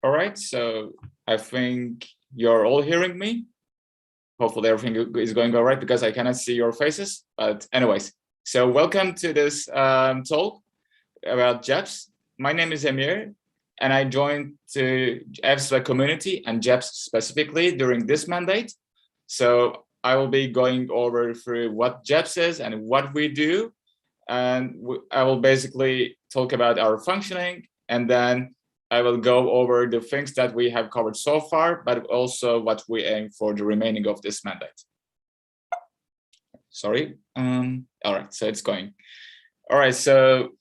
All right, so I think you're all hearing me. Hopefully everything is going all right because I cannot see your faces. But anyways, so welcome to this talk about JEPS. My name is Emir, and I joined the EFPSA community and JEPS specifically during this mandate. So I will be going over through what JEPS is and what we do. And I will basically talk about our functioning, and then I will go over the things that we have covered so far, but also what we aim for the remaining of this mandate. Sorry. All right, so it's going. All right, so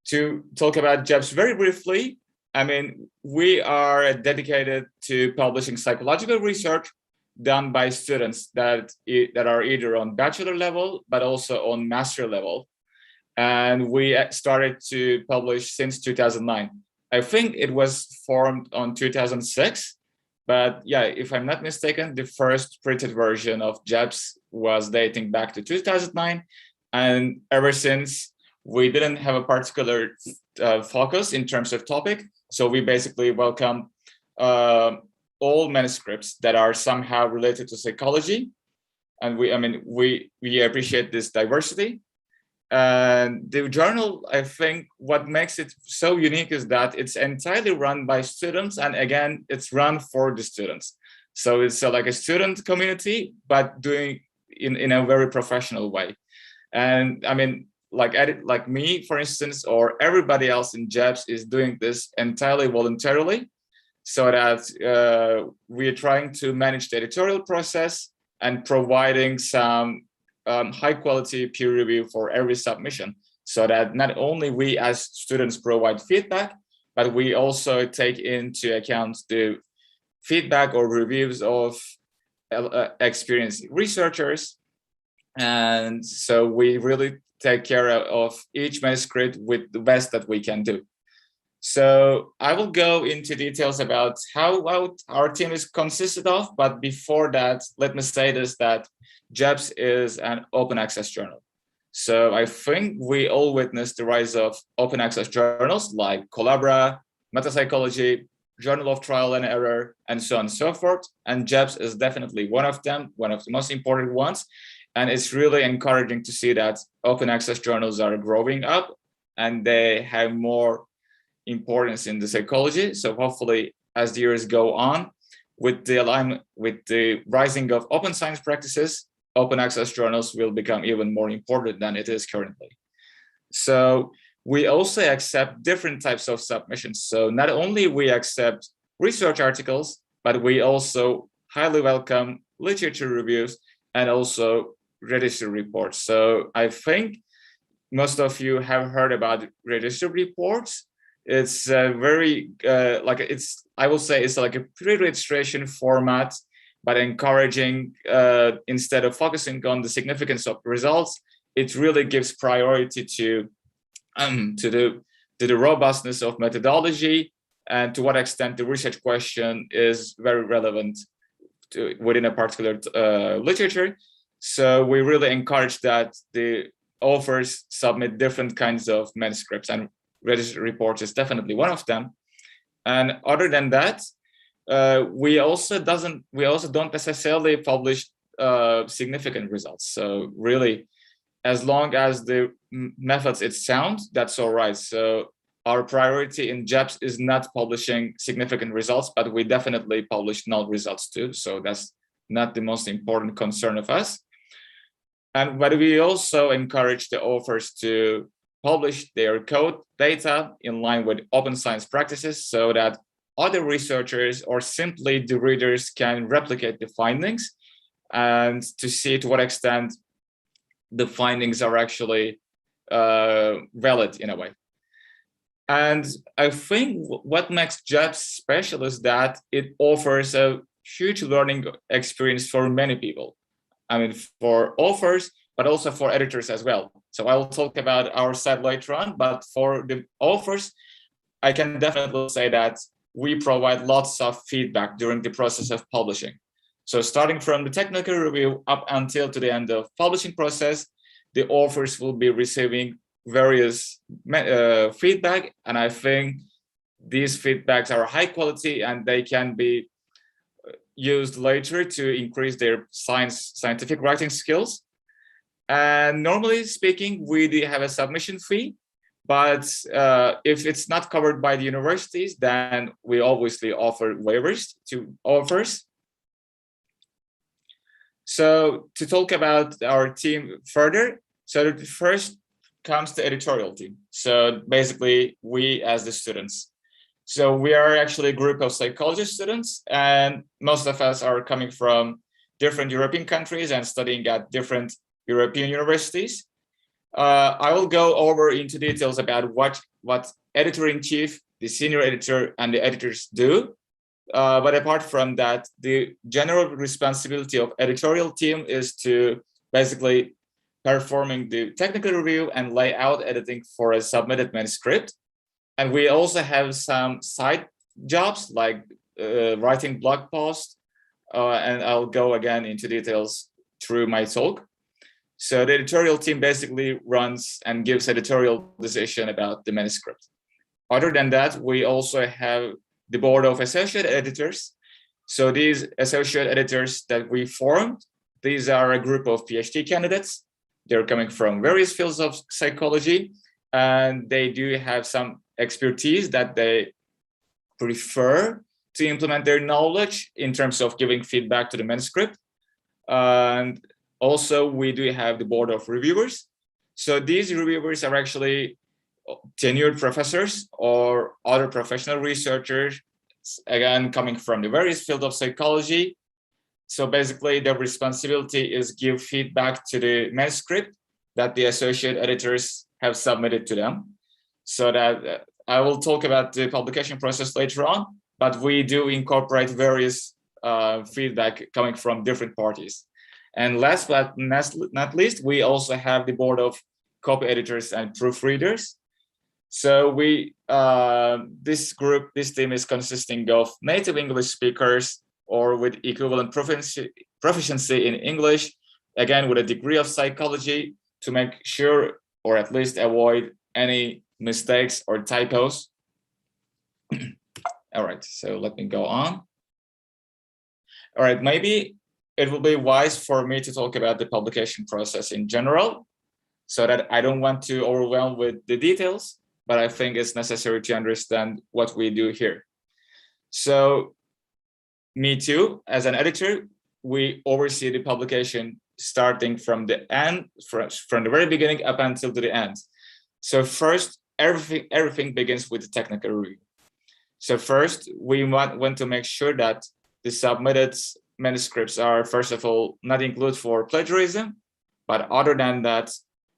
to talk about JEPS very briefly, I mean, we are dedicated to publishing psychological research done by students that are either on bachelor level, but also on master level. And we started to publish since 2009. I think it was formed on 2006, but yeah, if I'm not mistaken, the first printed version of JEPS was dating back to 2009. And ever since, we didn't have a particular focus in terms of topic. So we basically welcome all manuscripts that are somehow related to psychology. And we appreciate this diversity. And the journal, I think what makes it so unique is that it's entirely run by students. And again, it's run for the students. So it's like a student community, but doing in a very professional way. And I mean, like me, for instance, or everybody else in JEPS is doing this entirely voluntarily, so that we are trying to manage the editorial process and providing some high quality peer review for every submission, so that not only we as students provide feedback, but we also take into account the feedback or reviews of experienced researchers. And so we really take care of each manuscript with the best that we can do. So I will go into details about how our team is consisted of, but before that, let me say this, that JEPS is an open access journal. So I think we all witnessed the rise of open access journals like Collabra, Metapsychology, Journal of Trial and Error, and so on and so forth. And JEPS is definitely one of them, one of the most important ones. And it's really encouraging to see that open access journals are growing up and they have more importance in the psychology. So hopefully, as the years go on, with the alignment, with the rising of open science practices, open access journals will become even more important than it is currently. So we also accept different types of submissions. So not only we accept research articles, but we also highly welcome literature reviews and also register reports. So I think most of you have heard about register reports. It's very I will say it's like a pre-registration format, but encouraging, instead of focusing on the significance of results, it really gives priority to the robustness of methodology and to what extent the research question is very relevant within a particular literature. So we really encourage that the authors submit different kinds of manuscripts, and registered reports is definitely one of them. And other than that, we also don't necessarily publish significant results. So really, as long as the methods it's sound, that's all right. So our priority in JEPS is not publishing significant results, but we definitely publish null results too. So that's not the most important concern of us. But we also encourage the authors to publish their code data in line with open science practices, so that other researchers or simply the readers can replicate the findings and to see to what extent the findings are actually valid in a way. And I think what makes JEPS special is that it offers a huge learning experience for many people. I mean, for authors, but also for editors as well. So I will talk about our side later on, but for the authors, I can definitely say that we provide lots of feedback during the process of publishing. So starting from the technical review up until to the end of publishing process, the authors will be receiving various feedback. And I think these feedbacks are high quality and they can be used later to increase their scientific writing skills. And normally speaking, we do have a submission fee, but if it's not covered by the universities, then we obviously offer waivers to authors. So to talk about our team further, so first comes the editorial team. So basically we as the students. So we are actually a group of psychology students, and most of us are coming from different European countries and studying at different European universities. I will go over into details about what editor-in-chief, the senior editor, and the editors do. But apart from that, the general responsibility of editorial team is to basically performing the technical review and layout editing for a submitted manuscript. And we also have some side jobs like writing blog posts, and I'll go again into details through my talk. So the editorial team basically runs and gives editorial decision about the manuscript. Other than that, we also have the board of associate editors. So these associate editors that we formed, these are a group of PhD candidates. They're coming from various fields of psychology, and they do have some expertise that they prefer to implement their knowledge in terms of giving feedback to the manuscript. And also we do have the board of reviewers. So these reviewers are actually tenured professors or other professional researchers, again, coming from the various fields of psychology. So basically their responsibility is give feedback to the manuscript that the associate editors have submitted to them. So that I will talk about the publication process later on, but we do incorporate various feedback coming from different parties. And last but not least, we also have the board of copy editors and proofreaders. So we, this team is consisting of native English speakers or with equivalent proficiency in English, again, with a degree of psychology to make sure, or at least avoid any mistakes or typos. All right, so let me go on. All right, maybe it will be wise for me to talk about the publication process in general, so that I don't want to overwhelm with the details, but I think it's necessary to understand what we do here. So me too, as an editor, we oversee the publication starting from the end, from the very beginning up until to the end. So first, everything begins with the technical review. So first, we want to make sure that the submitted manuscripts are, first of all, not included for plagiarism, but other than that,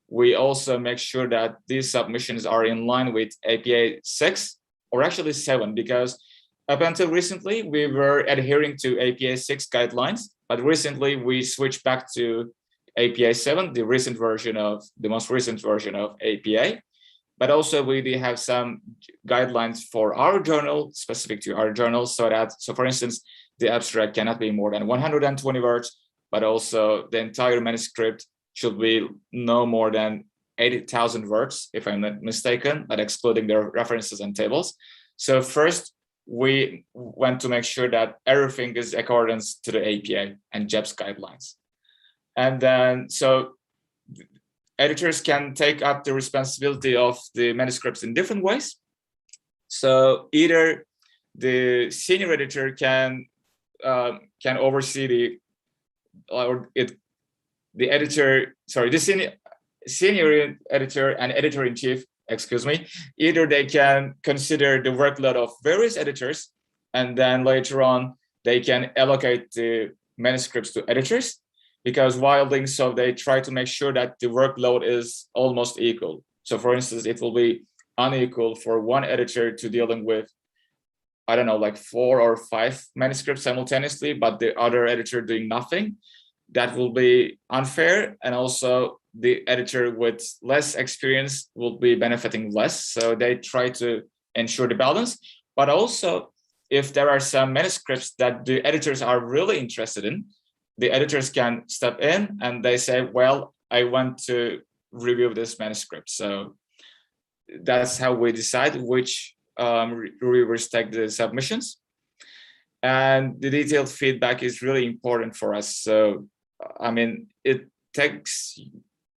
we also make sure that these submissions are in line with APA 6, or actually 7, because up until recently, we were adhering to APA 6 guidelines, but recently we switched back to APA 7, the most recent version of APA. But also we do have some guidelines for our journal, specific to our journal, so for instance, the abstract cannot be more than 120 words, but also the entire manuscript should be no more than 80,000 words, if I'm not mistaken, but excluding the references and tables. So first, we want to make sure that everything is accordance to the APA and JEPS guidelines. And then, so editors can take up the responsibility of the manuscripts in different ways. So either the senior editor can oversee the senior editor and editor-in-chief, excuse me, either they can consider the workload of various editors, and then later on they can allocate the manuscripts to editors, because while doing so, they try to make sure that the workload is almost equal. So for instance, it will be unequal for one editor to dealing with, I don't know, like 4 or 5 manuscripts simultaneously, but the other editor doing nothing. That will be unfair. And also the editor with less experience will be benefiting less. So they try to ensure the balance. But also, if there are some manuscripts that the editors are really interested in, the editors can step in and they say, well, I want to review this manuscript. So that's how we decide which reviewers take the submissions. And the detailed feedback is really important for us. So, I mean, it takes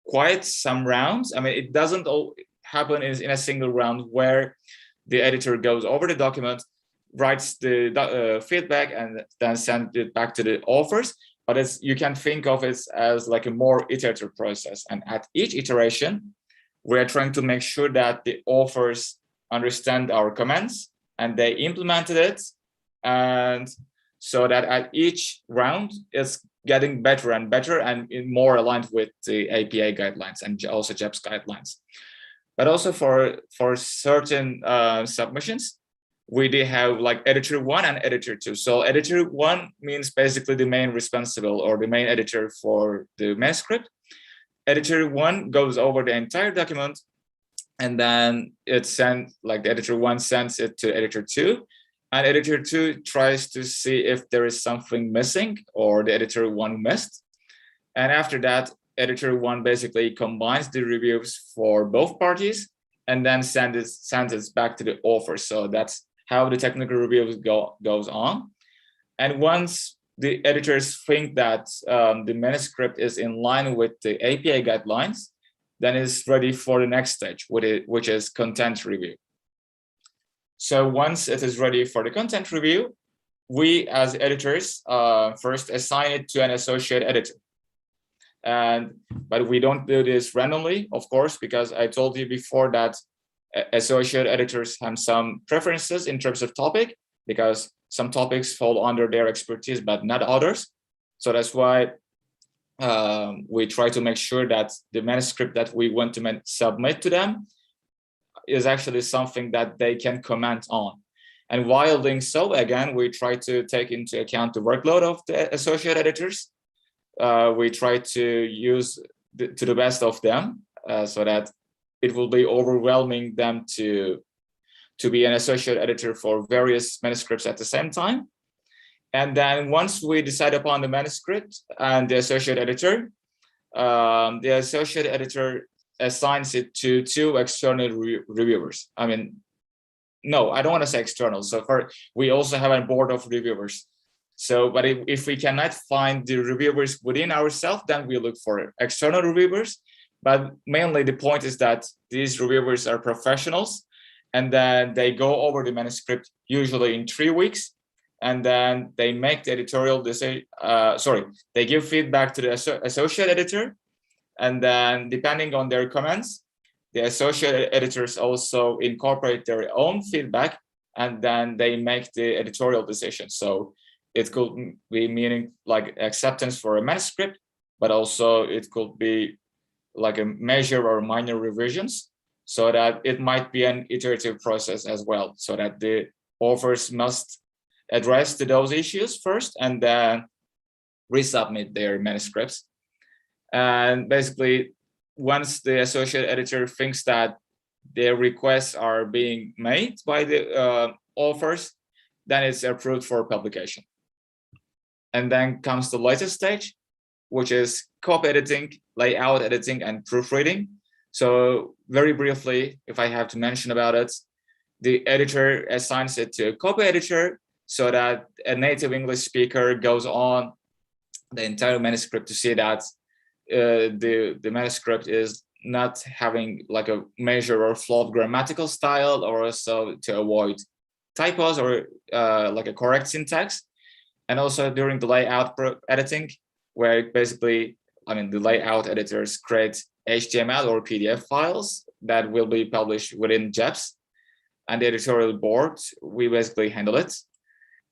quite some rounds. I mean, it doesn't all happen in a single round where the editor goes over the document, writes the feedback, and then sends it back to the authors. But you can think of it as like a more iterative process. And at each iteration, we're trying to make sure that the authors understand our comments and they implemented it. And so that at each round, it's getting better and better and more aligned with the APA guidelines and also JEPS guidelines. But also for certain submissions, we do have like editor 1 and editor 2. So editor 1 means basically the main responsible or the main editor for the manuscript. Editor 1 goes over the entire document, and then it sends, like the editor 1 sends it to editor 2. And editor 2 tries to see if there is something missing or the editor 1 missed. And after that, editor 1 basically combines the reviews for both parties and then sends it back to the author. So that's how the technical review goes on. And once the editors think that the manuscript is in line with the APA guidelines, then it's ready for the next stage, which is content review. So once it is ready for the content review, we as editors first assign it to an associate editor. But we don't do this randomly, of course, because I told you before that associate editors have some preferences in terms of topic, because some topics fall under their expertise, but not others. So that's why we try to make sure that the manuscript that we want to submit to them is actually something that they can comment on. And while doing so, again, we try to take into account the workload of the associate editors. We try to use to the best of them so that it will be overwhelming them to be an associate editor for various manuscripts at the same time. And then once we decide upon the manuscript and the associate editor assigns it to 2 external reviewers. I mean, no, I don't want to say external. So we also have a board of reviewers. So, but if we cannot find the reviewers within ourselves, then we look for external reviewers. But mainly the point is that these reviewers are professionals, and then they go over the manuscript usually in 3 weeks, and then they make the editorial decision. They give feedback to the associate editor. And then depending on their comments, the associate editors also incorporate their own feedback, and then they make the editorial decision. So it could be meaning like acceptance for a manuscript, but also it could be like a major or minor revisions, so that it might be an iterative process as well, so that the authors must address those issues first and then resubmit their manuscripts. And basically, once the associate editor thinks that their requests are being made by the authors, then it's approved for publication. And then comes the latest stage, which is copy editing, layout editing, and proofreading. So very briefly, if I have to mention about it, the editor assigns it to a copy editor so that a native English speaker goes on the entire manuscript to see that the manuscript is not having like a measure or flawed grammatical style, or also to avoid typos or like a correct syntax. And also during the layout editing, where basically, I mean, the layout editors create HTML or PDF files that will be published within JEPS, and the editorial board, we basically handle it.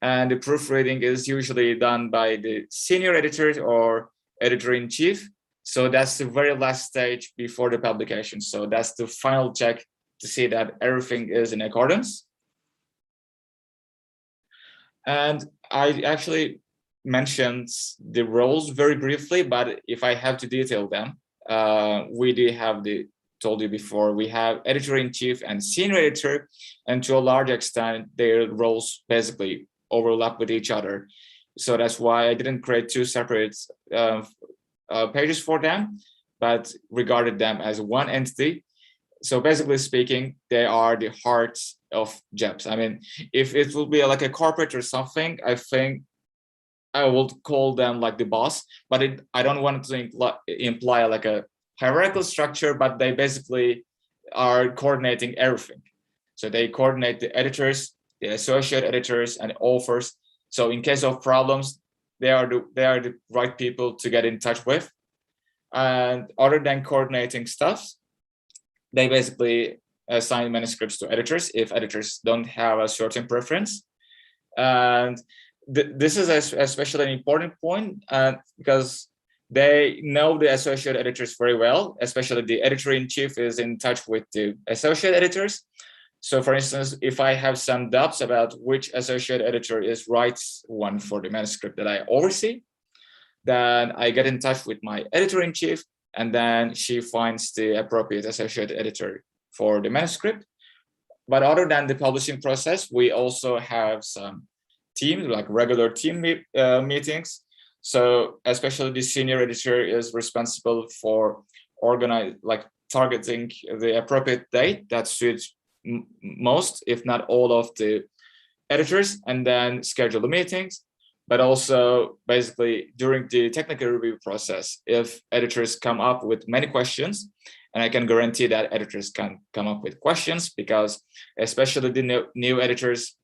And the proofreading is usually done by the senior editor or editor-in-chief. So that's the very last stage before the publication. So that's the final check to see that everything is in accordance. And I actually mentioned the roles very briefly, but if I have to detail them, we do have told you before, we have editor-in-chief and senior editor, and to a large extent, their roles basically overlap with each other. So that's why I didn't create 2 separate pages for them, but regarded them as one entity. So basically speaking, they are the heart of JEPS. I mean, if it will be like a corporate or something, I think I will call them like the boss, but I don't want to imply like a hierarchical structure, but they basically are coordinating everything. So they coordinate the editors, the associate editors, and authors. So in case of problems, they are the right people to get in touch with. And other than coordinating stuff, they basically assign manuscripts to editors if editors don't have a certain preference. And this is especially an important point because they know the associate editors very well, especially the editor-in-chief is in touch with the associate editors. So for instance, if I have some doubts about which associate editor is right one for the manuscript that I oversee, then I get in touch with my editor-in-chief, and then she finds the appropriate associate editor for the manuscript. But other than the publishing process, we also have some teams, like regular team meetings. So especially the senior editor is responsible for targeting the appropriate date that suits most, if not all, of the editors, and then schedule the meetings. But also basically during the technical review process, if editors come up with many questions, and I can guarantee that editors can come up with questions because especially the new editors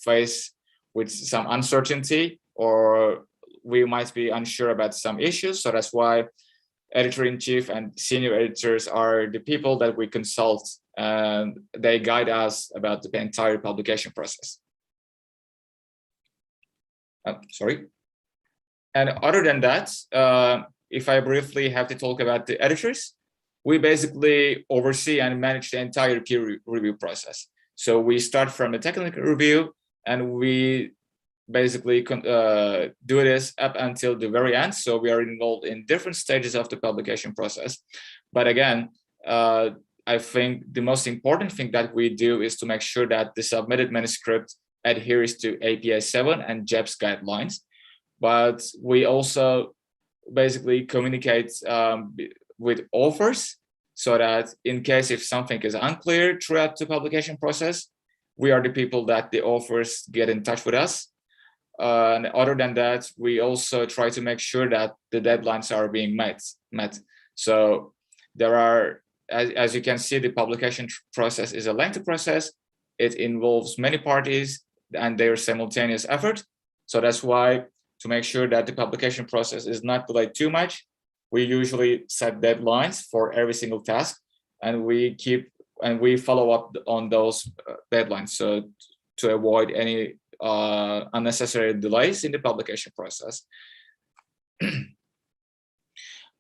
face with some uncertainty, or we might be unsure about some issues. So that's why editor-in-chief and senior editors are the people that we consult, and they guide us about the entire publication process. Sorry. And other than that, if I briefly have to talk about the editors, we basically oversee and manage the entire peer review process. So we start from the technical review, and we basically do this up until the very end. So we are involved in different stages of the publication process. But again, I think the most important thing that we do is to make sure that the submitted manuscript adheres to APA 7 and JEPS guidelines. But we also basically communicate with authors, so that in case if something is unclear throughout the publication process, we are the people that the authors get in touch with us. And other than that, we also try to make sure that the deadlines are being met. So there are, as you can see, the publication process is a lengthy process. It involves many parties and their simultaneous effort. So that's why, to make sure that the publication process is not delayed too much, we usually set deadlines for every single task, and we follow up on those deadlines, so to avoid any unnecessary delays in the publication process.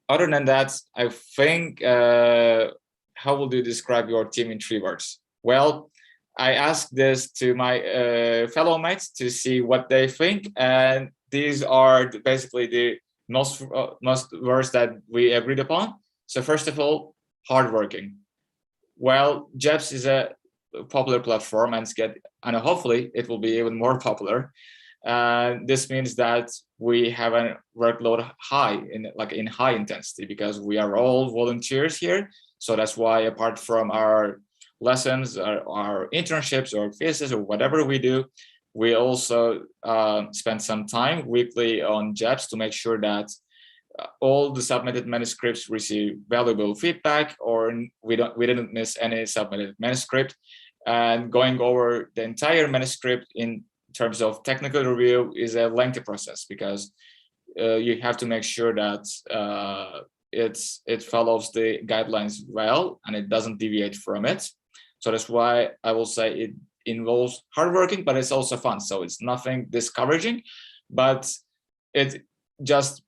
Other than that, I think, how would you describe your team in 3 words? Well, I asked this to my fellow mates to see what they think, and these are basically the most words that we agreed upon. So first of all, hardworking. Well, JEPS is a popular platform, and hopefully it will be even more popular. This means that we have a workload in high intensity, because we are all volunteers here. So that's why, apart from our lessons, our internships or thesis or whatever we do, we also spend some time weekly on JEPS to make sure that all the submitted manuscripts receive valuable feedback, or we didn't miss any submitted manuscript. And going over the entire manuscript in terms of technical review is a lengthy process, because you have to make sure that it follows the guidelines well and it doesn't deviate from it. So that's why I will say it involves hardworking, but it's also fun. So it's nothing discouraging, but it just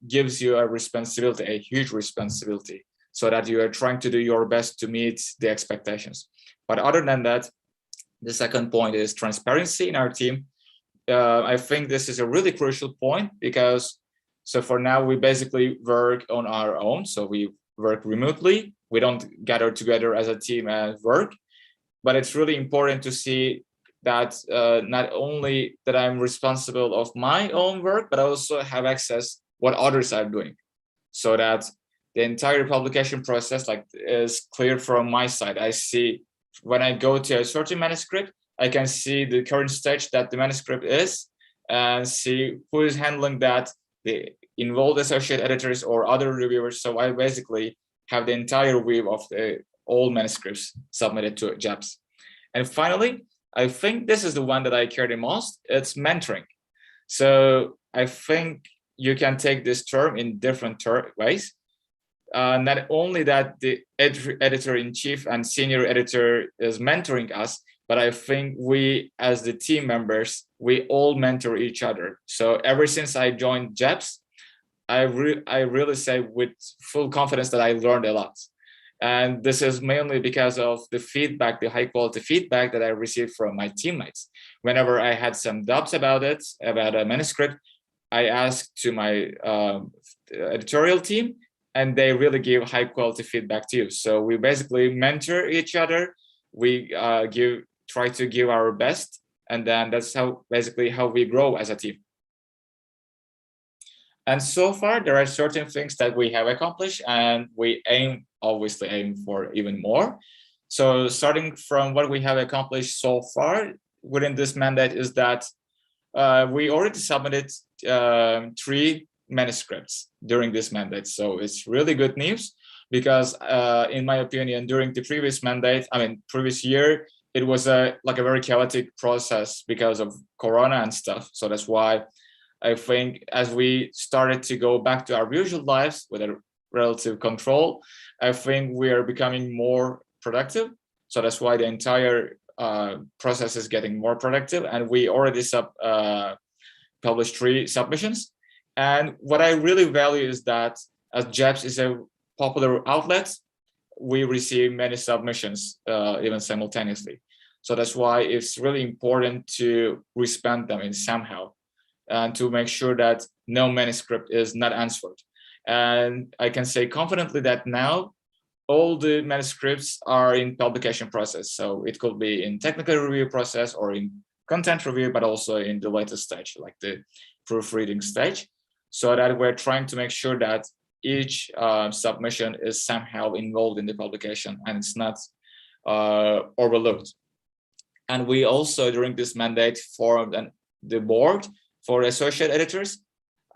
gives you a responsibility, a huge responsibility, so that you are trying to do your best to meet the expectations. But other than that, the second point is transparency in our team. I think this is a really crucial point, because so for now we basically work on our own. So we work remotely. We don't gather together as a team and work. But it's really important to see that not only that I'm responsible of my own work, but I also have access what others are doing, so that the entire publication process is clear from my side. I see when I go to a certain manuscript, I can see the current stage that the manuscript is and see who is handling that, the involved associate editors or other reviewers. So I basically have the entire view of all manuscripts submitted to JEPS. And finally, I think this is the one that I care the most. It's mentoring. So I think you can take this term in different ways. Not only that the editor-in-chief and senior editor is mentoring us, but I think we, as the team members, we all mentor each other. So ever since I joined JEPS, I really say with full confidence that I learned a lot. And this is mainly because of the feedback, the high quality feedback that I received from my teammates. Whenever I had some doubts about it, about a manuscript, I asked to my editorial team, and they really give high quality feedback to you. So we basically mentor each other. We try to give our best, and then that's how we grow as a team. And so far, there are certain things that we have accomplished, and we obviously aim for even more. So starting from what we have accomplished so far within this mandate is that we already submitted 3 manuscripts during this mandate. So it's really good news because in my opinion, during the previous mandate, previous year, it was a very chaotic process because of Corona and stuff. So that's why I think as we started to go back to our usual lives with a relative control, I think we are becoming more productive. So that's why the entire process is getting more productive. And we already published 3 submissions. And what I really value is that as JEPS is a popular outlet, we receive many submissions even simultaneously. So that's why it's really important to respond them in somehow and to make sure that no manuscript is not answered. And I can say confidently that now all the manuscripts are in publication process. So it could be in technical review process or in content review, but also in the latest stage, like the proofreading stage, so that we're trying to make sure that each submission is somehow involved in the publication and it's not overlooked. And we also, during this mandate, formed the board for associate editors.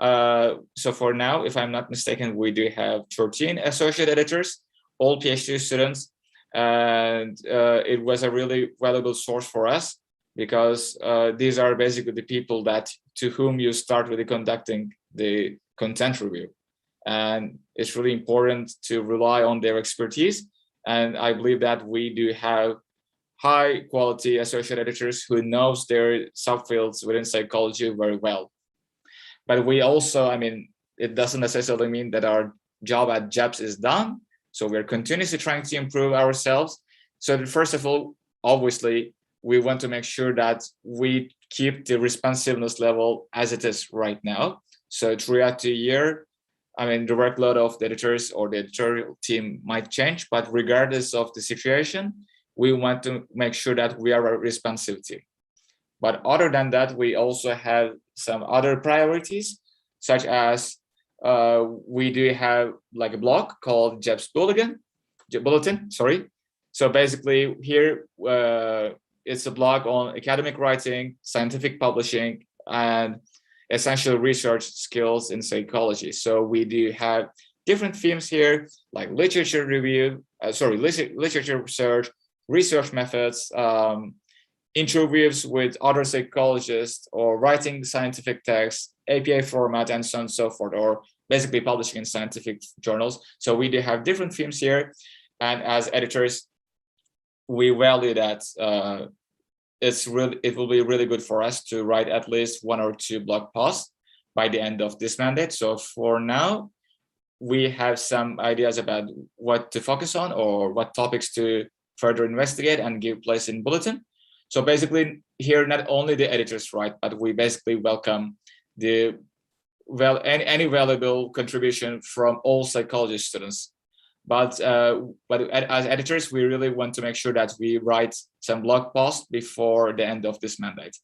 So for now, if I'm not mistaken, we do have 13 associate editors, all PhD students. And it was a really valuable source for us because these are basically the people to whom you start with conducting the content review. And it's really important to rely on their expertise. And I believe that we do have high quality associate editors who knows their subfields within psychology very well. But we also, it doesn't necessarily mean that our job at JEPS is done. So we're continuously trying to improve ourselves. So first of all, obviously, we want to make sure that we keep the responsiveness level as it is right now. So throughout the year, the workload of the editors or the editorial team might change, but regardless of the situation, we want to make sure that we are a responsive team. But other than that, we also have some other priorities, such as we do have a blog called JEPS Bulletin. So basically here, it's a blog on academic writing, scientific publishing, and essential research skills in psychology. So we do have different themes here, like literature review, literature research, research methods, interviews with other psychologists, or writing scientific texts, APA format, and so on and so forth, or basically publishing in scientific journals. So we do have different themes here. And as editors, we value that it will be really good for us to write at least 1 or 2 blog posts by the end of this mandate. So for now, we have some ideas about what to focus on or what topics to further investigate and give place in bulletin. So basically here, not only the editors write, but we basically welcome any valuable contribution from all psychology students. But as editors, we really want to make sure that we write some blog posts before the end of this mandate.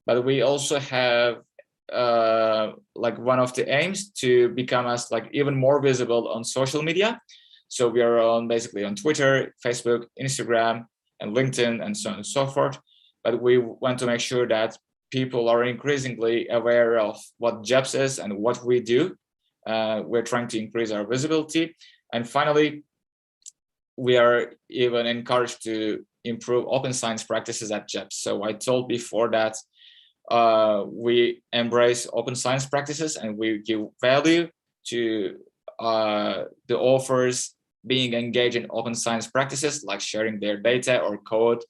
But we also have like one of the aims to become as like even more visible on social media. So we are on basically on Twitter, Facebook, Instagram, and LinkedIn, and so on and so forth. But we want to make sure that people are increasingly aware of what JEPS is and what we do. We're trying to increase our visibility. And finally, we are even encouraged to improve open science practices at JEPS. So I told before that we embrace open science practices and we give value to the authors being engaged in open science practices, like sharing their data or code,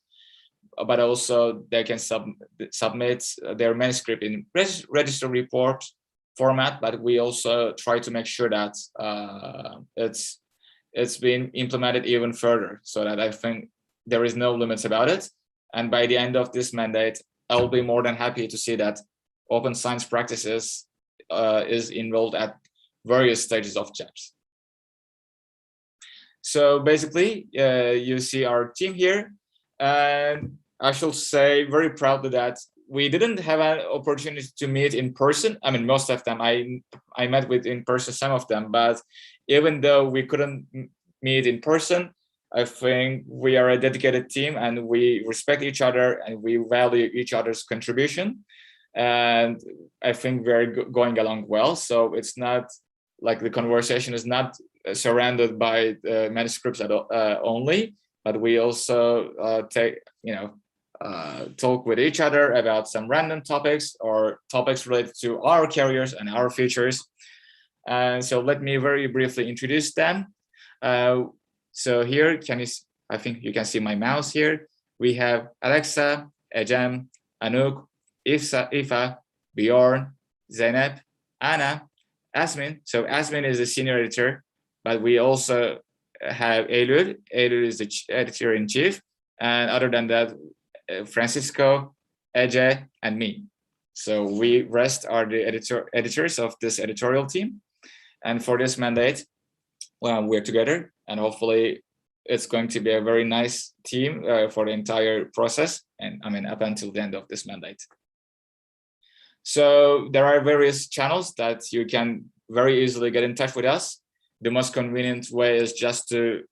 but also they can submit their manuscript in register report format. But we also try to make sure that it's been implemented even further, so that I think there is no limits about it. And by the end of this mandate, I'll be more than happy to see that open science practices is enrolled at various stages of JEPS. So basically, you see our team here, and I shall say very proudly that we didn't have an opportunity to meet in person. I mean, most of them I met with in person, some of them, but even though we couldn't meet in person, I think we are a dedicated team and we respect each other and we value each other's contribution. And I think we're going along well. So it's not like the conversation is not surrounded by manuscripts only, but we also talk with each other about some random topics or topics related to our careers and our futures. And so let me very briefly introduce them. So here, I think you can see my mouse here. We have Alexa, Ecem, Anouk, Ifa, Bjorn, Zeynep, Anna, Asmin. So Asmin is the senior editor, but we also have Eylül. Eylül is the editor-in-chief. And other than that, Francisco, Ece, and me. So we rest are the editors of this editorial team. And for this mandate, well, we're together, and hopefully it's going to be a very nice team for the entire process, and I mean up until the end of this mandate. So there are various channels that you can very easily get in touch with us. The most convenient way is just to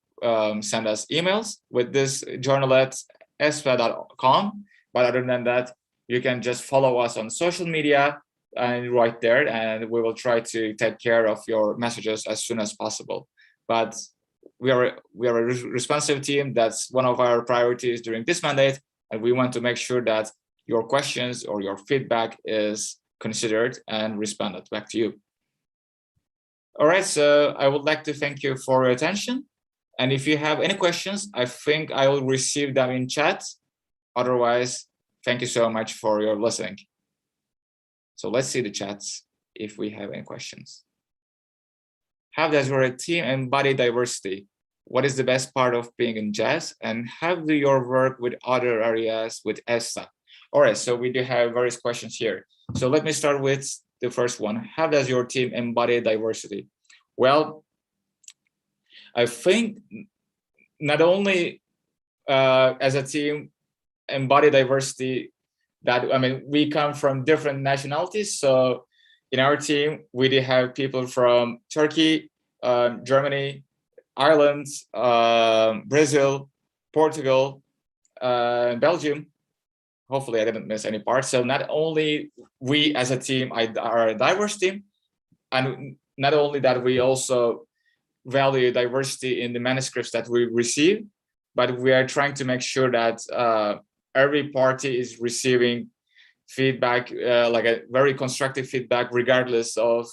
send us emails with this journal@efpsa.com. But other than that, you can just follow us on social media and right there, and we will try to take care of your messages as soon as possible. But we are a responsive team. That's one of our priorities during this mandate, and we want to make sure that your questions or your feedback is considered and responded back to you. All right, so I would like to thank you for your attention. And if you have any questions, I think I will receive them in chat. Otherwise, thank you so much for your listening. So let's see the chats if we have any questions. How does your team embody diversity? What is the best part of being in JEPS? And how do you work with other areas with EFPSA? All right, so we do have various questions here. So let me start with the first one. How does your team embody diversity? Well, I think not only as a team embody diversity, that I mean, we come from different nationalities. So in our team, we do have people from Turkey, Germany, Ireland, Brazil, Portugal, Belgium. Hopefully I didn't miss any part. So not only we as a team are a diverse team, and not only that, we also value diversity in the manuscripts that we receive, but we are trying to make sure that every party is receiving feedback, like a very constructive feedback, regardless of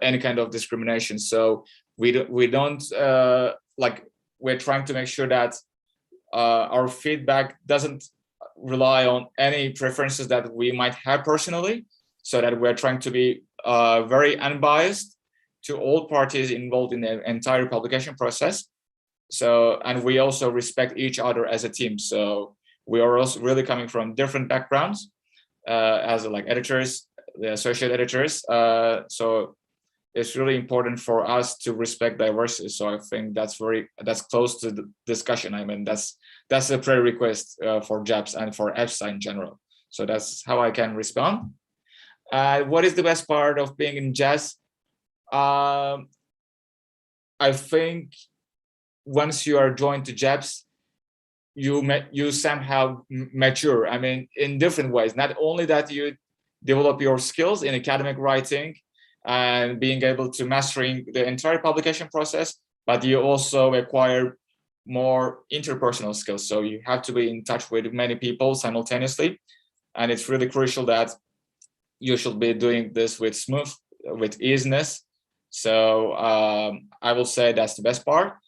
any kind of discrimination. So we're trying to make sure that our feedback doesn't rely on any preferences that we might have personally, so that we're trying to be very unbiased to all parties involved in the entire publication process. So, and we also respect each other as a team. So we are also really coming from different backgrounds as like editors, the associate editors. So it's really important for us to respect diversity. So I think that's close to the discussion. I mean, that's a prerequisite for JEPS and for EFPSA in general. So that's how I can respond. What is the best part of being in JEPS? I think once you are joined to JEPS, you somehow mature. I mean, in different ways. Not only that you develop your skills in academic writing and being able to mastering the entire publication process, but you also acquire more interpersonal skills. So you have to be in touch with many people simultaneously. And it's really crucial that you should be doing this with easiness. So I will say that's the best part.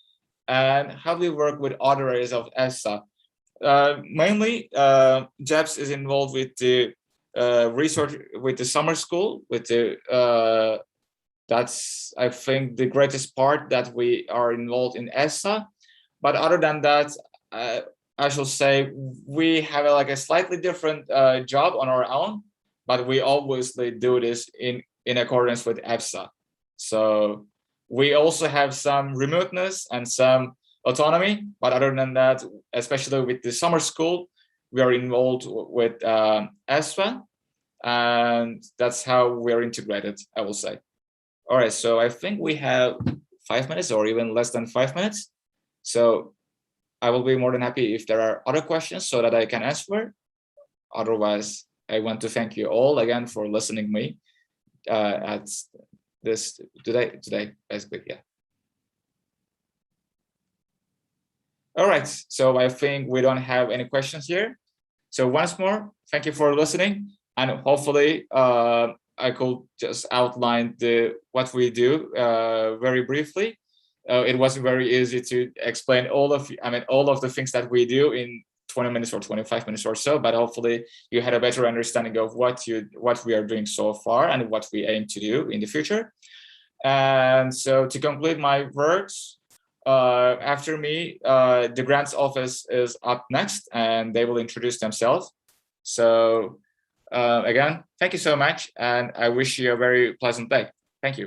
And how do we work with other areas of EFPSA? Mainly, JEPS is involved with the research, with the summer school, with the that's, I think, the greatest part that we are involved in EFPSA. But other than that, I shall say we have like a slightly different job on our own, but we obviously do this in accordance with EFPSA. So we also have some remoteness and some autonomy, but other than that, especially with the summer school, we are involved with EFPSA, and that's how we are integrated, I will say. All right, so I think we have 5 minutes or even less than 5 minutes. So I will be more than happy if there are other questions so that I can answer. Otherwise, I want to thank you all again for listening to me at this today, basically, yeah. All right, so I think we don't have any questions here. So once more, thank you for listening, and hopefully I could just outline what we do very briefly. It wasn't very easy to explain all of the things that we do in 20 minutes or 25 minutes or so, but hopefully you had a better understanding of what we are doing so far and what we aim to do in the future. And so to complete my words, after me, the grants office is up next and they will introduce themselves. So again, thank you so much, and I wish you a very pleasant day.